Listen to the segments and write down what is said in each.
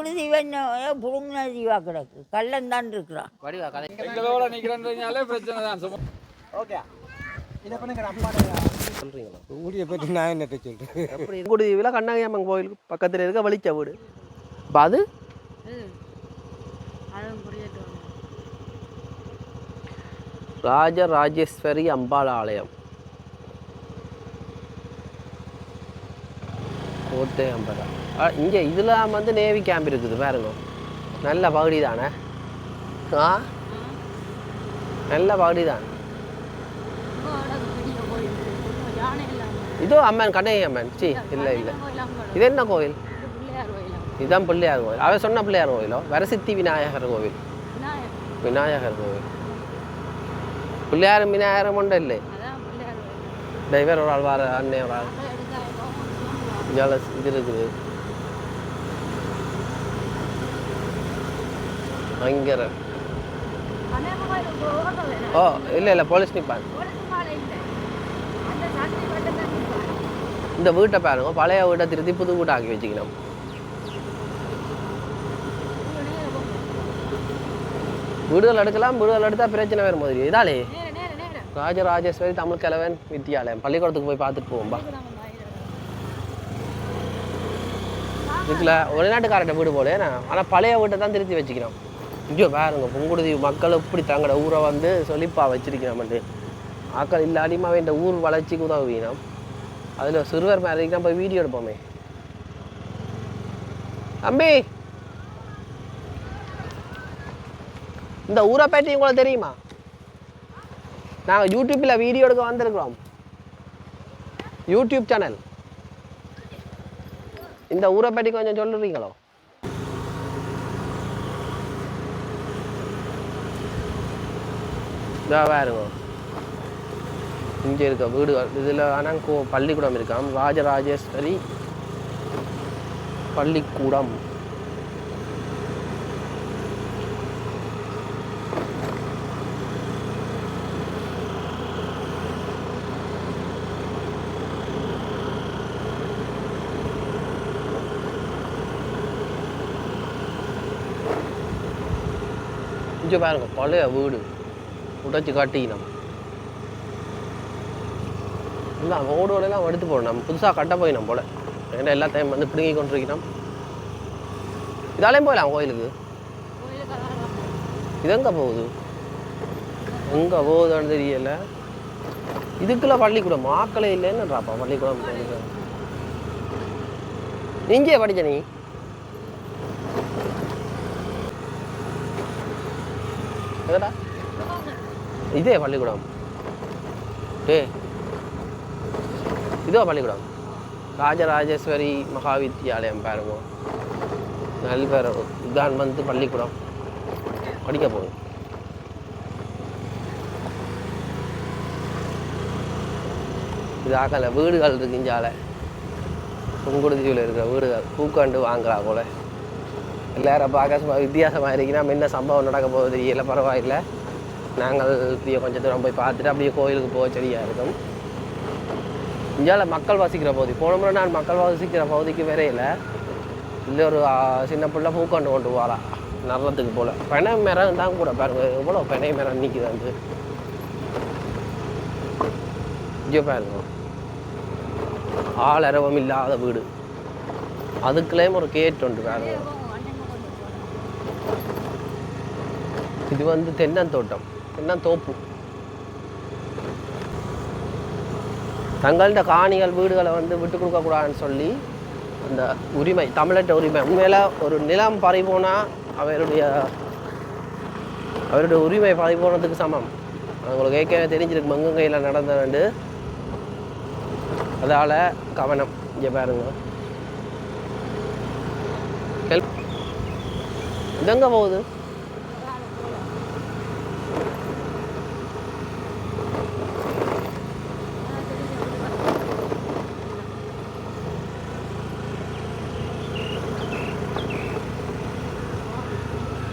புங்குடு தீவன் புடுங்கின தீவா கிடக்கு கள்ளன் தான் இருக்கிறான். எங்களோட நிக்கிறேன்றதுனாலே பிரச்சனை தான். ஓகே இதை பண்ணுங்க அப்பா சொல்கிறீங்களா? ஊடியை பற்றி நான் என்னத்தை சொல்கிறேன்? அப்படி குடிதீவில் கண்ணகி அம்மன் கோயிலுக்கு பக்கத்தில் இருக்க வலிச்ச வீடு. இப்போ அது ராஜராஜேஸ்வரி அம்பாள் ஆலயம், கோட்டை அம்பரா. இங்கே இதில் வந்து நேவி கேம்ப் இருக்குது பாருங்க. நல்ல பகுதி தானே? ஆ நல்ல பகுதி தான். இதோ அம்மன் கண்ணகி அம்மன். சி இல்லை இல்லை, இது என்ன கோவில்? இதுதான் பிள்ளையார் கோவில். அவன் சொன்ன பிள்ளையார் கோவிலோ? வரசித்தி விநாயகர் கோவில். விநாயகர் கோவில். பிள்ளையாரும் விநாயகரும் உண்டு இல்லை? டிரைவர் ஒரு ஆள் வார அண்ணே ஒரு ஆள் இது இருக்குது. பயங்கர. ஓ இல்லை இல்லை, போலீஸ் நிற்பாங்க. இந்த வீட்டை பாருங்க, பழைய வீட்டை திருத்தி புது வீட்டை ஆக்கி வச்சுக்கணும். வீடுகள் எடுக்கலாம், வீடுகள் எடுத்தால் பிரச்சனை வேறு மாதிரி. இதாலே ராஜராஜேஸ்வரி தமிழ் கலவன் வித்தியாலயம், பள்ளிக்கூடத்துக்கு போய் பார்த்துட்டு போவோம்பா. இதில் வெளிநாட்டுக்காரட்ட வீடு போல, ஆனால் பழைய வீட்டை தான் திருத்தி வச்சுக்கிறோம். இங்கே பாருங்க, புங்குடுதி மக்கள் இப்படி தங்களோட ஊரை வந்து சொல்லிப்பா வச்சிருக்கிறோம்ட்டு. ஆக்கள் இல்லாட்டியுமா வேண்ட ஊர் வளர்ச்சிக்கு உதவினோம். அதில் சிறுவர் மேரேஜ் தான் போய் வீடியோ எடுப்போமே. தம்பி, இந்த ஊரை பற்றி உங்களுக்கு தெரியுமா? நாங்கள் யூடியூப்பில் வீடியோ எடுக்க வந்திருக்கிறோம். YouTube channel. இந்த ஊரை பற்றி கொஞ்சம் சொல்லுறீங்களோ? பாருங்க, இங்கே இருக்க வீடுகள். இதில் ஆனால் பள்ளிக்கூடம் இருக்காம். ராஜராஜேஸ்வரி பள்ளிக்கூடம். இங்கே பாருங்க, பழைய வீடு உடைச்சி காட்டிக்கணும். இல்லை ஓடோடெல்லாம் எடுத்து போடணும். நம்ம புதுசாக கட்ட போயிடும் போல. ஏன்னா எல்லா டைம் வந்து பிடுங்கி கொண்டிருக்கணும். இதாலையும் போயிடலாம் கோயிலுக்கு. இது எங்கே போகுது? எங்கே போகுதுன்னு தெரியல. இதுக்குள்ள பள்ளிக்கூடம் ஆக்களே இல்லைன்னுறாப்பா. பள்ளிக்கூடம் இங்கே படிச்ச நீ? எதடா இதே பள்ளிக்கூடம்? இதோ பள்ளிக்கூடம், ராஜராஜேஸ்வரி மகாவித்யாலயம். பாருங்க, நல்வர் இதான் வந்து பள்ளிக்கூடம். படிக்க போகும். இது ஆக்கல வீடுகள் இருக்கு. இஞ்சால புங்குடுதியில் இருக்கிற வீடுகள் பூக்காண்டு வாங்குறா போல. எல்லாரும் பார்க்க வித்தியாசமாக இருக்குன்னா என்ன சம்பவம் நடக்க போகுது தெரியல. பரவாயில்லை, நாங்கள் இப்படியே கொஞ்சம் தூரம் போய் பார்த்துட்டு அப்படியே கோயிலுக்கு போக சரியாக இருக்கும். இந்தியாவில் மக்கள் வசிக்கிற பகுதி. போன முறை நான் மக்கள் வசிக்கிற பகுதிக்கு வரையில இல்லை, ஒரு சின்ன பிள்ளை பூக்கொண்டு கொண்டு வரா நல்லத்துக்கு போல். பனை மரம் தான் கூட பாருங்க, எவ்வளோ பனை மரம் நிற்குது. வந்து இங்கே பாருங்க, ஆளரவம் இல்லாத வீடு. அதுக்குள்ளேயும் ஒரு கேட் உண்டு பாருங்க. இது வந்து தென்னந்தோட்டம், தென்னந்தோப்பு. தங்கள்கிட்ட காணிகள் வீடுகளை வந்து விட்டு கொடுக்கக்கூடாதுன்னு சொல்லி அந்த உரிமை, தமிழற்ற உரிமை. உண்மையில ஒரு நிலம் பறிபோனால் அவருடைய உரிமை பறிபோனதுக்கு சமம். அவங்களுக்கு ஏற்கனவே தெரிஞ்சிருக்கு மங்குங்கையில் நடந்த வேண்டு. அதால் கவனம். இங்கே பாருங்க, இதெங்க போகுது?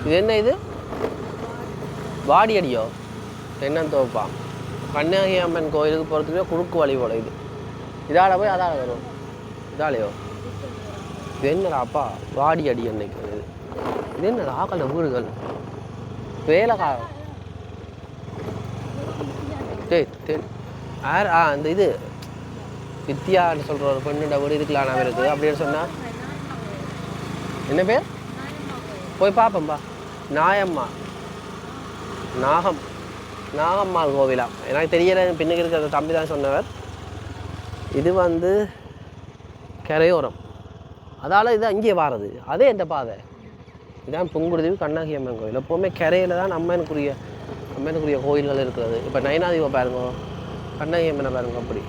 இது என்ன? இது வாடி அடியோ? தென்னந்தோப்பா. கண்ணகி அம்மன் கோயிலுக்கு போகிறதுக்கு குறுக்கு வழி போல. இது இதால் போய் அதால் வரும். இதாலையோ? இது என்னடா அப்பா? வாடி அடி அன்னைக்கு இது. இது என்ன ஆக்கல வீடுகள் வேலைக்காரம் யார் அந்த இது வித்யான்னு சொல்கிற ஒரு பெண்ணோட வீடு இருக்கலாம் நான் இருக்குது அப்படின்னு சொன்னால் என்ன பேர் போய் பார்ப்போம்பா நாயம்மா நாகம்மாள் கோவிலாம் எனக்கு தெரியல பின்னுக்கு இருக்கிற தம்பி தான் சொன்னவர் இது வந்து கரையோரம் அதால் இது அங்கேயே வாரது அதே எந்த பாதை இதான் புங்குடுதீவு கண்ணகி அம்மன் கோயில் எப்போவுமே கரையில் தான் அம்மனுக்குரிய கோயில்கள் இருக்கிறது இப்போ நயனாதீவை பாருங்க கண்ணகி அம்மனை பாருங்க அப்படி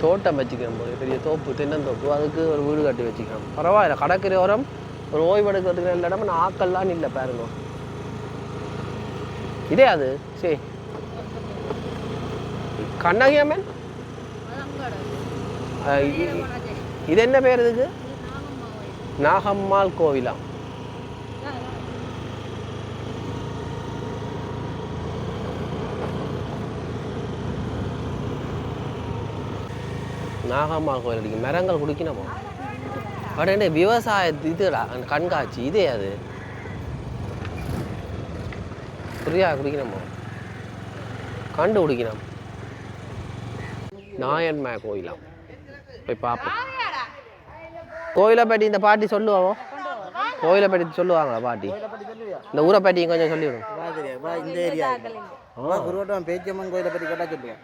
தோட்டம் வச்சுக்கிறோம் போது பெரிய தோப்பு தென்னந்தோப்பு அதுக்கு ஒரு வீடு கட்டி வச்சுக்கிறோம் பரவாயில்ல கடற்கரையோரம் ஒரு ஓய்வெடுக்கிறதுக்கு நல்ல இடம் நான் ஆக்கல்லாம் இல்லை பாருங்க இதே அது சரி கண்ணகி அம்மன் இது என்ன பேர் இதுக்கு நாகம்மாள் கோவிலாம் நாகம்மாள் கோயில் அடிக்கும் மரங்கள் குடிக்கணுமோ உடனே விவசாய இதுடா கண்காட்சி இதே அது புரியா குடிக்கணுமோ கண்டு குடிக்கணும் நாயன்மா கோயிலாம் போய் பார்ப்போம் கோயிலை பற்றி இந்த பாட்டி சொல்லுவாவோ கோயிலை பற்றி சொல்லுவாங்களா பாட்டி இந்த ஊரை பற்றி கொஞ்சம் சொல்லிவிடும் இந்த ஏரியா குருவட்டம் பேச்சியம்மன் கோயிலை பற்றி கேட்டால் சொல்லுவேன்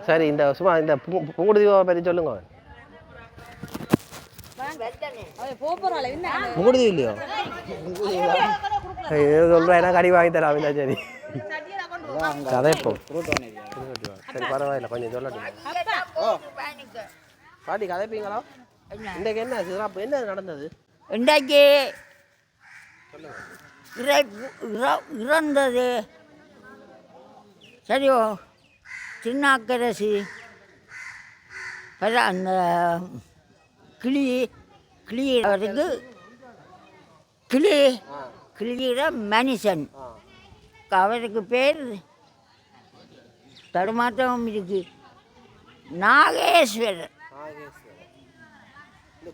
சரி இந்த சும்மா இந்த புங்குடுதீவை பற்றி சொல்லுங்க புங்குடுதீவு இல்லையோ சொல்கிறேன் ஏன்னா கறி வாங்கி தரேன் அப்படின்னா சரி கதைப்போம் சரி பரவாயில்ல கொஞ்சம் சொல்லட்டும் பாட்டி கதைப்பீங்களா இன்றைக்கு என்ன சிறப்பு என்ன நடந்தது இன்றைக்கு இறந்தது சரியோ சின்னாக்கரசி அந்த கிளியருக்கு கிளியிற மனுஷன் அவருக்கு பேர் தடுமாற்றம் இருக்கு நாகேஸ்வரர் இந்த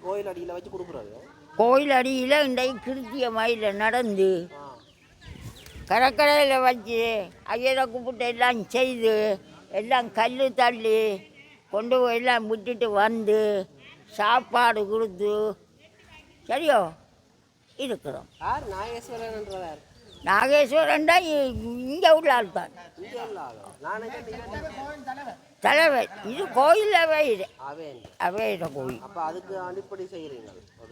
கோயில் அடியில் வச்சு கொடுக்குறாரு கோயில் அடியில் இன்றைக்கு கிருத்திய மயில நடந்து கடற்கரையில் வச்சு ஐயரை கூப்பிட்டு எல்லாம் செய்து எல்லாம் கல் தள்ளி கொண்டு போய் எல்லாம் விட்டுட்டு வந்து சாப்பாடு கொடுத்து சரியோ இருக்கிறோம். யார் நாகேஸ்வரன்ன்றதார்? நாகேஸ்வரன் தான் இங்கே உள்ள ஆள் தான் தலைவர். இது கோயில் அவையிட கோயில். அப்போ அதுக்கு அடிப்படை செய்கிறீங்க?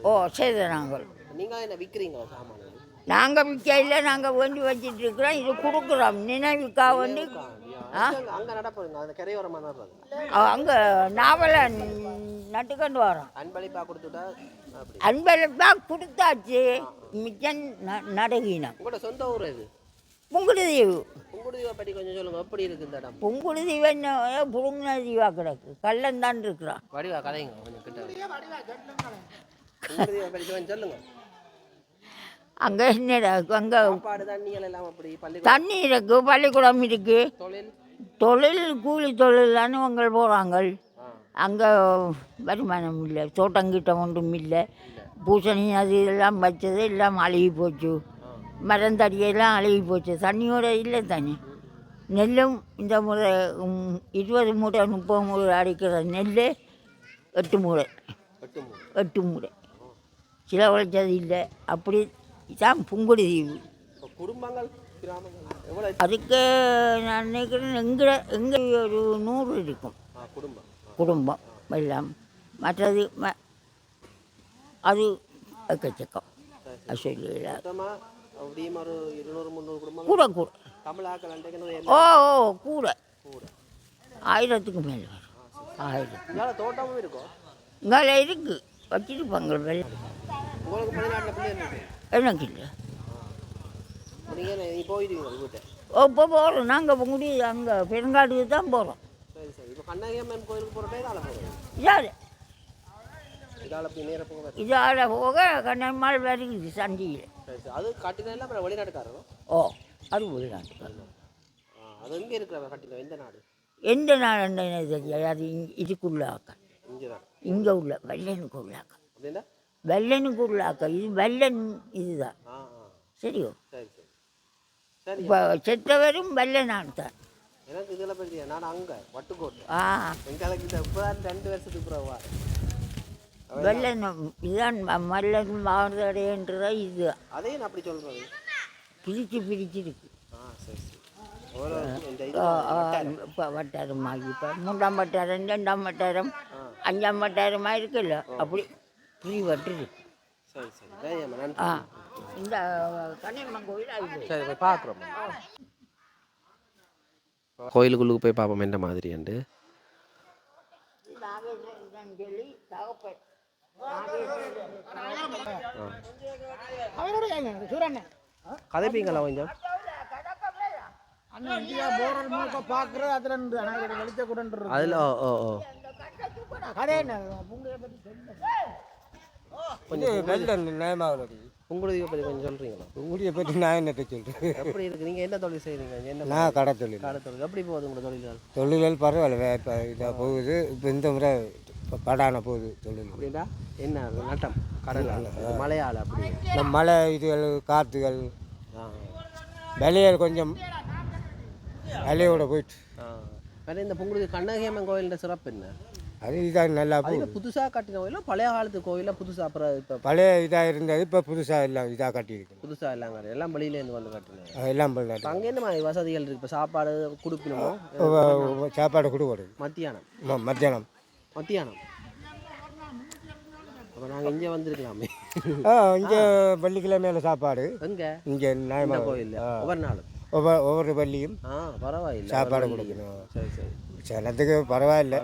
ஓ செய்த நாங்கள். நீங்கள் என்ன விற்கிறீங்களா சாமான்? நாங்கள் விற்க இல்லை, நாங்கள் வேண்டி வச்சுட்டு இருக்கிறோம். இது கொடுக்குறோம் நினைவுக்கா வந்து. அங்கே நடப்புங்க அந்த கரையோரமாக அங்கே நாவலை நட்டுக்கண்டு வரோம். அன்பளிப்பாக கொடுத்துட்டா? அன்பளிப்பாக கொடுத்தாச்சு, மிச்சம் நடுகினோம். உங்களோட சொந்த ஊர் இது? புங்குடுதீவு. புங்குடுதீவை பற்றி கொஞ்சம் சொல்லுங்கள். எப்படி இருக்குது இந்த இடம்? புங்குடுதீவு என்ன புடுங்கின தீவா கிடக்கு, கல்லந்தான் இருக்கிறான். வடிவா கதைங்க கொஞ்சம் கிட்ட. புங்குடுதீவை பற்றி கொஞ்சம் சொல்லுங்கள். அங்கே என்னடா அங்கே தண்ணிகள் எல்லாம் அப்படி தண்ணி இருக்கு, பள்ளிக்கூடம் இருக்கு, தொழில் கூலி தொழில் அனுபவங்கள் போகிறாங்க. அங்கே வருமானம் இல்லை, தோட்டங்கிட்டம் ஒன்றும் இல்லை. பூசணி அது எல்லாம் வச்சது எல்லாம் அழுகி போச்சு, மரந்தடியெல்லாம் அழுகி போச்சு. தண்ணியோட இல்லை தண்ணி. நெல்லும் இந்த முறை 20 மூட்டை 30 மூட்டை அடிக்கிற நெல் 8 மூட்டை 8 மூட்டை சில உழைச்சது இல்லை. அப்படி தான் புங்குடுதீவு. குடும்பங்கள் அதுக்கு நான் நினைக்கிறேன் எங்கே ஒரு 100 இருக்கும் குடும்பம் எல்லாம். மற்றது அது எக்கச்சக்கம் கூட கூட. ஓ ஓ கூட 1000க்கு மேலே வரும். 1000 தோட்டமும் இருக்கும் இங்கே இருக்குது, வச்சிருப்பாங்க. வெள்ளம் எனக்கு இல்லை. இப்போ போகிறோம் நாங்கள் முடியுது, அங்கே பெருங்காட்டுக்கு தான் போகிறோம். யார் இதால் போக கண்ணம்மாள் வருது சண்டியில். அது கட்டினா வெளிநாட்டுக்காரோ? ஓ அது வெளிநாட்டுக்காரர். அது எங்கே இருக்கிற கட்டினா? எந்த நாடு? எந்த நாடு என்ன தெரியாது. அது இதுக்குள்ள ஆக்க இங்கே உள்ள வெள்ளனுக்கு உள்ள ஆக்க. இல்லைன்னா வெள்ளனுக்கு உள்ளாக்க இது வெள்ளன் இதுதான் ஆ சரியோ சரி சரி சரி இப்போ செத்தவரும் வெள்ளனான் தான். எனக்கு இதில் பற்றி நான் அங்கே வட்டுக்கோட்டை ஆ எங்களுக்கு இந்த இப்போ 2 வருஷத்துக்கு பிறவா வெள்ளன் இதுதான் மல்லன் மாவட்டடையன்றதா இது அதையும் அப்படி சொல்கிறது பிரிச்சிருக்கு. சரி சரி ஓரோ இந்த இது இப்போ வட்டாரமாகி இப்போ 3ஆம் வட்டாரம் 2ஆம் வட்டாரம் 5ஆம் வட்டாரமாக இருக்குல்ல அப்படி வட்டுருக்கு. சரி சரி தைரியம்மா நன்றி. ஆ இந்த கனியம்மன் கோயில் அது சரி போய் பார்க்குறோம். கோயிலுக்குள்ளுக்கு போய் பார்ப்போம் என்ன மாதிரிண்டு. சொல்லி தகப்பன் கதைப்பீங்களா கொஞ்சம் அதில் ஓ ஓ கொஞ்சம் நல்ல நியாயமாக உங்களுடைய பற்றி கொஞ்சம் சொல்கிறீங்களா? உங்களுடைய பற்றி நான் என்னத்தை சொல்கிறேன். எப்படி இருக்குது? நீங்கள் என்ன தொழில் செய்கிறீங்க? என்ன நான் கடை தொழில். கடை தொழில் எப்படி போகுது உங்களோட தொழில்கள்? தொழில்கள் பரவாயில்ல இப்போ இதாக போகுது. இப்போ இந்த முறை இப்போ படான போகுது தொழில். அப்படின்னா என்ன நட்டம் கடல் மலையாள அப்படி நம்ம மழை இதுகள் காற்றுகள் ஆ விலைகள் கொஞ்சம் விலையோட போயிட்டு. வேறு இந்த பொங்கலுக்கு கண்ணகியம்மன் கோயிலில் சிறப்பு என்ன? அது இதாக நல்லா போகுது. புதுசாக கட்டின கோயிலும் பழைய காலத்து கோயிலில் புதுசாக அப்புறம் இப்போ பழைய இதாக இருந்தது இப்போ புதுசாக எல்லாம் இதாக கட்டியிருக்கு. புதுசாக எல்லாம் எல்லாம் வெளியிலேருந்து வந்து கட்டினேன் எல்லாம் பண்ணாரு. அங்கே என்ன மாதிரி வசதிகள் இருக்குது? இப்போ சாப்பாடு கொடுக்கணுமோ? சாப்பாடு கொடுக்கறது மத்தியானம் மத்தியானம் அப்போ நாங்கள் இங்கே வந்திருக்கலாமே. இங்கே வெள்ளிக்கிழமையில சாப்பாடு எங்கே? இங்கே நியாயமாக கோயிலில் ஒவ்வொரு நாளும் ஒவ்வொரு பள்ளியும் பரவாயில்லை சாப்பாடு கொடுக்கணும். சரி சரி ஜனத்துக்கு பரவாயில்ல.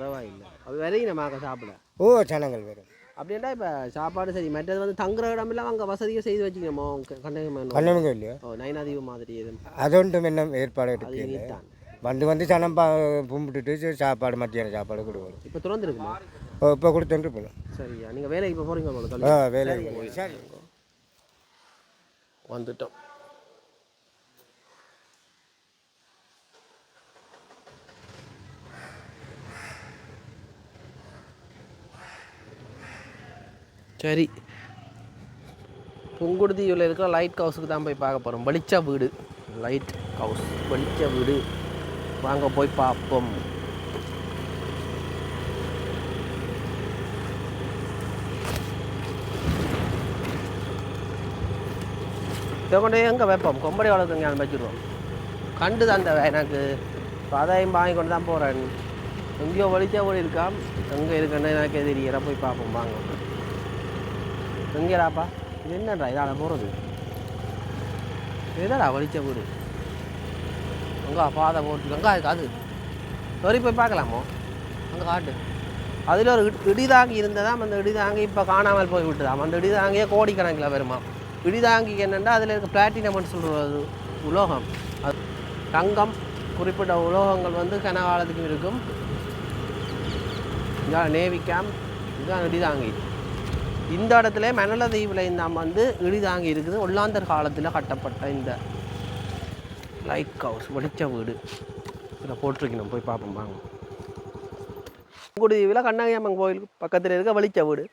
அது வரையும் நம்ம சாப்பிட ஜனங்கள் வரும். அப்படின்னா இப்போ சாப்பாடு சரி மற்றது வந்து தங்குற இடமெல்லாம் அங்கே வசதியை செய்து வச்சுக்கணுமோ? கண்ணனுங்க இல்லையா நயனாதீவு மாதிரி எதுவும் அதொன்றும் என்ன ஏற்பாடு இருக்கு. வந்து ஜனம் கும்பிட்டுட்டு சாப்பாடு மத்தியான சாப்பாடு கொடுக்கணும். இப்போ திறந்துருக்குமா? இப்போ கொடுத்துட்டு போகணும். சரியா நீங்கள் வேலைக்கு இப்போ போகிறீங்க? வேலைக்கு சரி வந்துட்டோம். சரி புங்குடுதீவில் இருக்கிற லைட் ஹவுஸுக்கு தான் போய் பார்க்க போகிறோம். வெளிச்ச வீடு லைட் ஹவுஸ் வெளிச்ச வீடு வாங்க போய் பார்ப்போம். இதை கொண்டு எங்கே வைப்போம்? கொம்படி வளர்க்குங்க அதை வச்சுருவோம். கண்டு தான் இந்த எனக்கு அதையும் வாங்கி கொண்டு தான் போகிறேன். எங்கேயோ வெளிச்ச வீடு இருக்காம். எங்கே இருக்குன்னு எனக்கு தெரியல. போய் பார்ப்போம் வாங்க. எங்கேடாப்பா இது என்னடா இதால் போகிறது? எதாடா வெளிச்ச வீடு? அங்கே பாதை போட்டு அங்கே இருக்கு. அது சரி போய் பார்க்கலாமோ? அங்கே காட்டு. அதில் ஒரு இடிதாங்கி இருந்ததாம். அந்த இடிதாங்கி இப்போ காணாமல் போய் விட்டுதாம். அந்த இடிதாங்கியே கோடிக்கணக்கில் வருமா. இடிதாங்கிக்கு என்னென்னா அதில் இருக்க பிளாட்டினம்னு சொல்கிறது உலோகம். அது தங்கம் குறிப்பிட்ட உலோகங்கள் வந்து கனகாலத்துக்கும் இருக்கும். இதான் நேவி கேம்ப். இதுதான் இடிதாங்கி. இந்த இடத்துல மணலதீவில் நாம் வந்து இடிதாங்கி இருக்குது. ஒல்லாந்தர் காலத்தில் கட்டப்பட்ட இந்த லைட் ஹவுஸ் வெளிச்ச வீடு இதில் போட்டிருக்கணும். போய் பார்ப்போம் வாங்க. புங்குடுதீவில் கண்ணகியம்மன் கோயிலுக்கு பக்கத்தில் இருக்க வெளிச்ச வீடு.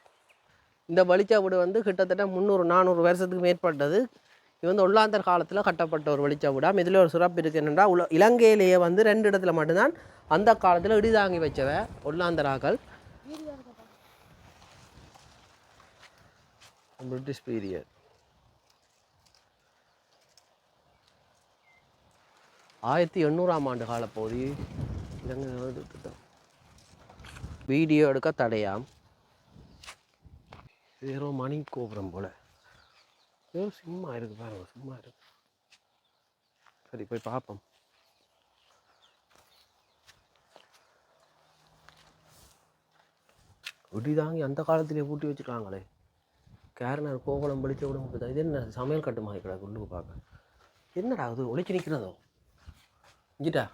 இந்த வெளிச்ச வீடு வந்து கிட்டத்தட்ட 300-400 வருஷத்துக்கு மேற்பட்டது. இது வந்து ஒல்லாந்தர் காலத்தில் கட்டப்பட்ட ஒரு வெளிச்ச வீடாம். இதில் ஒரு சிறப்பு இருக்குது என்னென்னா இலங்கையிலேயே வந்து 2 இடத்துல மட்டும்தான் அந்த காலத்தில் இடிதாங்கி வச்சவ ஒல்லாந்தராக்கள். பிரிட்டிஷ் பீரியட் 1800ஆம் ஆண்டு காலப்பகுதி. வீடியோ எடுக்க தடையாம். ஏதோ மணி கோபுரம் போல ஏதோ சும்மா இருக்கு பாருங்க. சும்மா இருக்கு. சரி போய் பார்ப்போம். இடிதாங்கி அந்த காலத்திலே பூட்டி வச்சுருக்காங்களே. கேரனர் கோகுலம் படித்த விட முடியாது. இது என்ன சமையல் கட்டுமா இருக்கிறாங்க உள்ளுக்கு பார்க்க. என்னடா அது ஒளிச்சு நிற்கிறதோ? இங்கிட்டா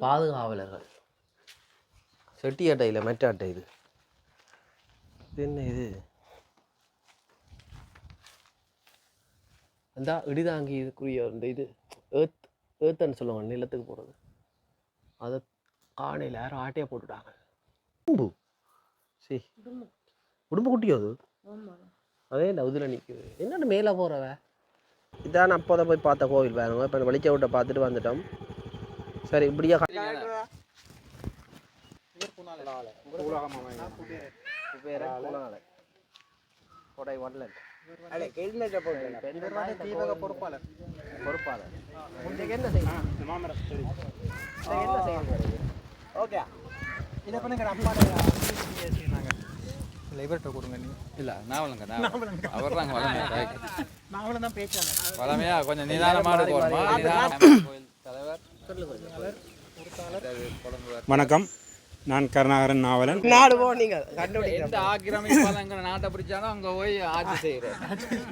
பாதுகாவலர்கள் செட்டி அட்டையில் மெட்ட அட்டை. இது என்ன இது? அந்த இடிதாங்கி இதுக்குரிய இந்த இது ஏத்தன்னு சொல்லுவாங்க நிலத்துக்கு போகிறது. அதை காணையில் யாரும் ஆட்டையாக போட்டுட்டாங்க. சரி குடும்ப குட்டியோ அது அதே இந்த உதில் நிற்குது என்னென்ன மேலே போகிறவ இதான் அப்போ போய் பார்த்த கோவில் பாருங்க இப்போ வெளிச்ச விட்ட பார்த்துட்டு வந்துட்டோம் சரி இப்படியா கொடை வரல பொறுப்பாளர் என்ன ஓகே இதை பண்ணுங்க அப்பாட இவர்கிட்ட கொடுங்க நீ இல்லை நாவலுங்க அவர் தாங்க வளமையா நாங்களும் தான் பேச்சாங்க வளமையா கொஞ்சம் நிதானமாக போகணுமா கோயில் தலைவர் வணக்கம், நான் கருணாகரன் நாவலன். நாடு போ நீங்கள் எந்த ஆக்கிரமிப்பாளங்கிற நாட்டை பிடிச்சாலும் அங்கே போய் ஆட்சி செய்கிறேன்.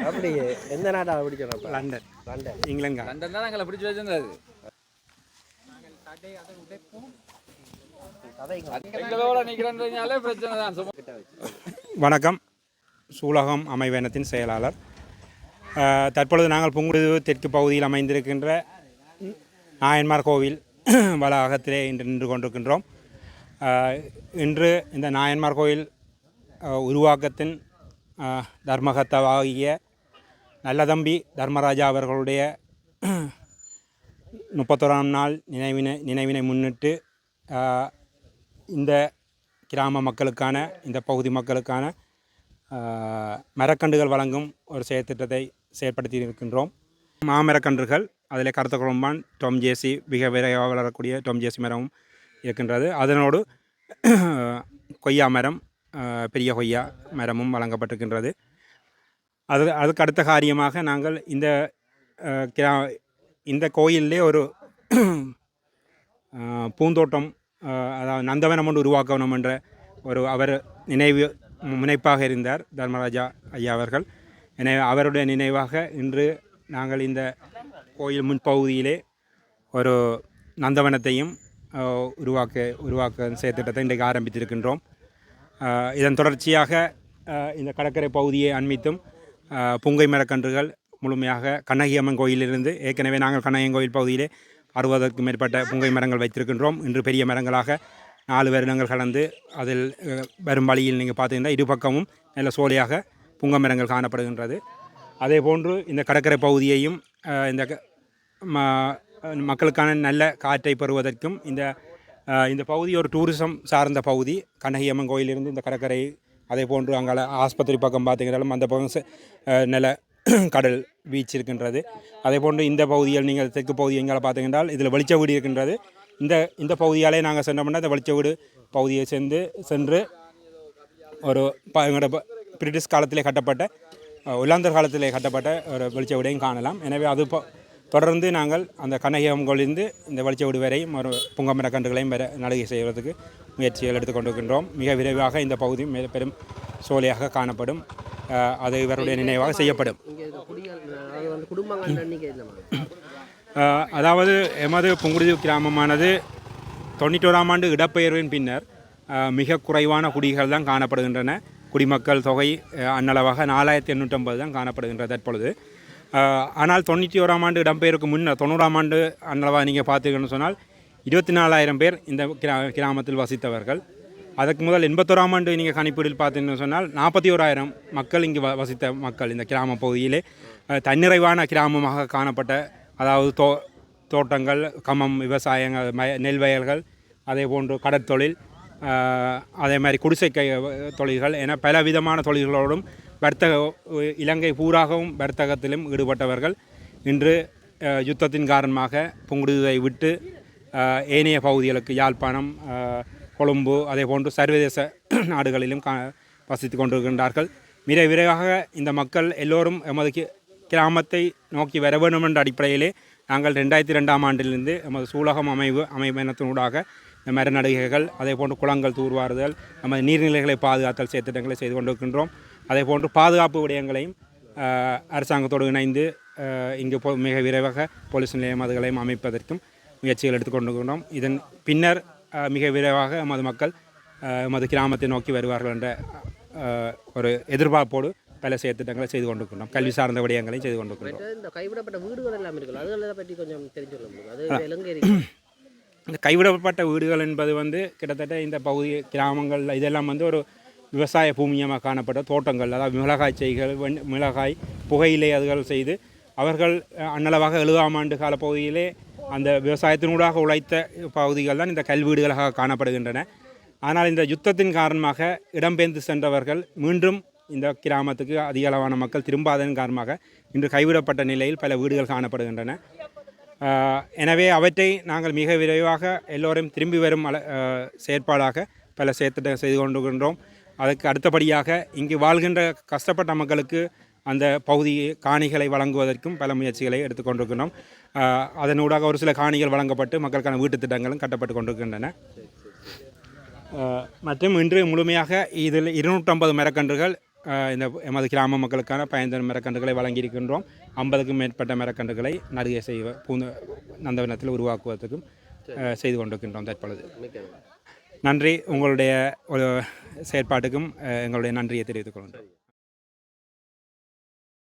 அப்படியே எந்த நாட்டை பிடிச்சோம்? London, London, England. லண்டன் தான் எங்களை பிடிச்சி வச்சிருந்தது. எங்களோட நிற்கிறேன்றதுனாலே பிரச்சனை தான். வணக்கம், சூலகம் அமைவேனத்தின் செயலாளர். தற்பொழுது நாங்கள் புங்குடுதீவு தெற்கு பகுதியில் அமைந்திருக்கின்ற நாயன்மார் கோவில் வளாகத்திலே இன்று நின்று கொண்டிருக்கின்றோம். இன்று இந்த நாயன்மார் கோயில் உருவாக்கத்தின் தர்மகர்த்தாவாகிய நல்லதம்பி தர்மராஜா அவர்களுடைய 31ஆம் நாள் நினைவினை முன்னிட்டு இந்த கிராம மக்களுக்கான, இந்த பகுதி மக்களுக்கான மரக்கன்றுகள் வழங்கும் ஒரு செயற்திட்டத்தை செயற்படுத்தி இருக்கின்றோம். மாமரக்கன்றுகள், அதில் கருத்த குழம்பான், டொம் ஜேசி, மிக விரைவாக வளரக்கூடிய டொம் ஜேசி மரமும் இருக்கின்றது. அதனோடு கொய்யா மரம், பெரிய கொய்யா மரமும் வழங்கப்பட்டிருக்கின்றது. அதுக்கு அடுத்த காரியமாக நாங்கள் இந்த கோயிலே ஒரு பூந்தோட்டம், அதாவது நந்தவனம் ஒன்று உருவாக்க வேணும் என்ற ஒரு அவர் முனைப்பாக இருந்தார் தர்மராஜா ஐயா அவர்கள். எனவே அவருடைய நினைவாக இன்று நாங்கள் இந்த கோயில் முன்பகுதியிலே ஒரு நந்தவனத்தையும் உருவாக்க செயற்திட்டத்தை இன்றைக்கு ஆரம்பித்திருக்கின்றோம். இதன் தொடர்ச்சியாக இந்த கடற்கரை பகுதியை அண்மித்தும் புங்கை மரக்கன்றுகள் முழுமையாக கண்ணகியம்மன் கோயிலிருந்து, ஏற்கனவே நாங்கள் கண்ணகியம்மன் கோயில் பகுதியிலே 60க்கும் மேற்பட்ட புங்கை மரங்கள் வைத்திருக்கின்றோம். இன்று பெரிய மரங்களாக 4 வருடங்கள் கடந்து அதில் வரும் வழியில் நீங்கள் பார்த்தீங்கன்னா இரு பக்கமும் நல்ல சோலையாக புங்கை மரங்கள் காணப்படுகின்றது. அதே போன்று இந்த கடற்கரை பகுதியையும் இந்த மக்களுக்கான நல்ல காற்றை பெறுவதற்கும் இந்த பகுதி ஒரு டூரிசம் சார்ந்த பகுதி. கண்ணகியம்மன் கோயிலிருந்து இந்த கடற்கரை, அதே போன்று அங்கே ஆஸ்பத்திரி பக்கம் பார்த்தீங்கன்னாலும் அந்த பக்கம் நல்ல கடல் பீச் இருக்கின்றது. அதே போன்று இந்த பகுதியில் நீங்கள் தெற்கு பகுதி எங்களை பார்த்தீங்கன்றால் இதில் வெளிச்ச வீடு இருக்கின்றது. இந்த பகுதியாலே நாங்கள் சென்றோம்னா இந்த வெளிச்ச வீடு பகுதியை சென்று ஒரு எங்களோட பிரிட்டிஷ் காலத்திலே கட்டப்பட்ட, ஒல்லாந்தர் காலத்திலே கட்டப்பட்ட ஒரு வெளிச்ச வீடையும் காணலாம். எனவே அது தொடர்ந்து நாங்கள் அந்த கண்ணகியம்மன் கோயிலிருந்து இந்த வெளிச்ச வீடு வரையும் ஒரு புங்கமர கன்றுகளையும் நடுகை செய்வதற்கு முயற்சிகள் எடுத்துக்கொண்டிருக்கின்றோம். மிக விரைவாக இந்த பகுதி பெரும் சோலையாக காணப்படும். அது இவருடைய நினைவாக செய்யப்படும். அதாவது எமது புங்குடுதீவு கிராமமானது 91ஆம் ஆண்டு இடப்பெயர்வின் பின்னர் மிக குறைவான குடிகள் தான் காணப்படுகின்றன. குடிமக்கள் தொகை அன்னளவாக 4850 தான் காணப்படுகின்றது தற்பொழுது. ஆனால் 91ஆம் ஆண்டு இடம்பெயருக்கு முன்னர் 90ஆம் ஆண்டு அன்னளவாக நீங்கள் பார்த்தீங்கன்னு சொன்னால் 24,000 பேர் இந்த கிராமத்தில் வசித்தவர்கள். அதுக்கு முதல் 81ஆம் ஆண்டு நீங்கள் கணிப்பீடில் பார்த்தீங்கன்னு சொன்னால் 41,000 மக்கள் இங்கு வசித்த மக்கள் இந்த கிராம பகுதியிலே தன்னிறைவான கிராமமாக காணப்பட்ட, அதாவது தோட்டங்கள், கமம், விவசாயங்கள், நெல் வயல்கள், அதே போன்று கடற்தொழில், அதே மாதிரி குடிசை தொழில்கள் என பல விதமான தொழில்களோடும் இலங்கை பூராகவும் வர்த்தகத்திலும் ஈடுபட்டவர்கள் இன்று யுத்தத்தின் காரணமாக புங்குடுதீவை விட்டு ஏனைய பகுதிகளுக்கு, யாழ்ப்பாணம், கொழும்பு, அதே போன்று சர்வதேச நாடுகளிலும் வசித்து கொண்டிருக்கின்றார்கள். மிக விரைவாக இந்த மக்கள் எல்லோரும் எமது கிராமத்தை நோக்கி வர வேண்டும் என்ற அடிப்படையிலே நாங்கள் 2002ஆம் ஆண்டிலிருந்து எமது சூலகம் அமைப்பினத்தினூடாக இந்த மர நடுகைகள், அதே போன்று குளங்கள் தூர்வாறுதல், நமது நீர்நிலைகளை பாதுகாத்தல் செயற்திட்டங்களை செய்து கொண்டிருக்கின்றோம். அதே போன்று பாதுகாப்பு விடயங்களையும் அரசாங்கத்தோடு இணைந்து இங்கு மிக விரைவாக போலீஸ் நிலையம் அதுகளையும் அமைப்பதற்கும் முயற்சிகள் எடுத்துக்கொண்டிருக்கின்றோம். இதன் பின்னர் மிக விரைவாக எமது மக்கள் எமது கிராமத்தை நோக்கி வருவார்கள் என்ற ஒரு எதிர்பார்ப்போடு பல செயற்திட்டங்களை செய்து கொண்டிருக்கின்றோம். கல்வி சார்ந்த விடயங்களையும் செய்து கொண்டிருக்கின்றோம். இந்த கைவிடப்பட்ட வீடுகள் எல்லாம் இருக்குது, அதுகளை பற்றி கொஞ்சம் தெரிஞ்சு சொல்ல முடியும். இந்த கைவிடப்பட்ட வீடுகள் என்பது கிட்டத்தட்ட இந்த பகுதி கிராமங்கள் இதெல்லாம் ஒரு விவசாய பூமியமாக காணப்பட்ட தோட்டங்கள், அதாவது மிளகாய் செய்கள், மிளகாய் புகையிலை அதுகள் செய்து அவர்கள் அன்னளவாக 70ஆம் ஆண்டு கால பகுதியிலே அந்த விவசாயத்தினூடாக உழைத்த பகுதிகள் தான் இந்த கல்வீடுகளாக காணப்படுகின்றன. ஆனால் இந்த யுத்தத்தின் காரணமாக இடம்பெயர்ந்து சென்றவர்கள் மீண்டும் இந்த கிராமத்துக்கு அதிக அளவான மக்கள் திரும்பாததன் காரணமாக இன்று கைவிடப்பட்ட நிலையில் பல வீடுகள் காணப்படுகின்றன. எனவே அவற்றை நாங்கள் மிக விரைவாக எல்லோரும் திரும்பி வரும் செயற்பாடாக பல செயற்திட்டங்கள் செய்து கொண்டிருக்கின்றோம். அதுக்கு அடுத்தபடியாக இங்கு வாழ்கின்ற கஷ்டப்பட்ட மக்களுக்கு அந்த பகுதி காணிகளை வழங்குவதற்கும் பல முயற்சிகளை எடுத்துக்கொண்டிருக்கின்றோம். அதனூடாக ஒரு சில காணிகள் வழங்கப்பட்டு மக்களுக்கான வீட்டு திட்டங்களும் கட்டப்பட்டு கொண்டிருக்கின்றன. மற்றும் இன்று முழுமையாக இதில் 250 மரக்கன்றுகள் இந்த எமது கிராம மக்களுக்கான பயன்தரும் மரக்கன்றுகளை வழங்கியிருக்கின்றோம். 50க்கும் மேற்பட்ட மரக்கன்றுகளை நடுகை செய்வ நந்தவனத்தில் உருவாக்குவதற்கும் செய்து கொண்டிருக்கின்றோம் தற்பொழுது. நன்றி. உங்களுடைய ஒரு செயற்பாட்டுக்கும் எங்களுடைய நன்றியை தெரிவித்துக் கொள்கின்றோம்.